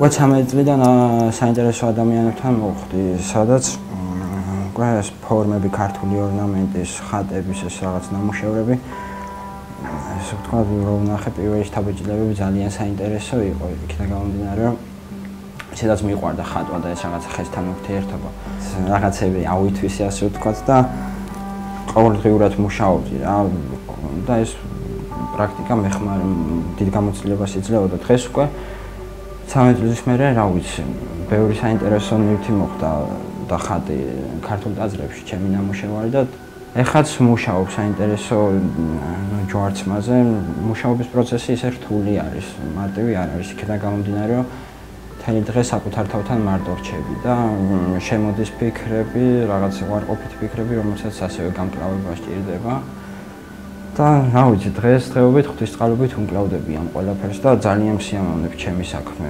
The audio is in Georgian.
უკვე 13 წლიდან საინტერესო ადამიანებთან მოვხდი, სადაც ეს ფორმები, ქართული ორნამენტის, ხატების ეს რაღაც ნამუშევრები, ესე ვთქვათ, რომ ვნახე პირველი შთაბეჭდილებები ძალიან საინტერესო იყო, იქიდან გამომდინარე, რომ ისედაც მიყვარდა ხატვა და ეს რაღაც ხესთან ურთიერთობა. რაღაცები ავითვისი, ასე ვთქვათ და ყოველდღიურად მუშაობდი რა და ეს პრაქტიკა მეხმარი დიდ გამოცდილებას იძლევა და დღეს უკვე 13 წლის მერე რა ვიცი, ბევრი საინტერესო ნივთი მოხდა და ხატი ქართულ ტაძრებში ჩემი ნამუშევარი და ეხლაც მუშაობ საინტერესო ჯვარცმაზე, მუშაობის პროცესი ისე რთული არის, მარტივი არ არის, იქიდან გამომდინარე, რომ მთელი დღე საკუთარ თავთან მარტო რჩები და შემოდის ფიქრები, რაღაც უარყოფითი ფიქრები, რომელსაც ასევე გამკლავება სჭირდება. და რა ვიცი, დღესდღეობით ღვთისწყალობით უმკლავდებიან ყველაფერს და ძალიან მსიამოვნებ ჩემი საქმე.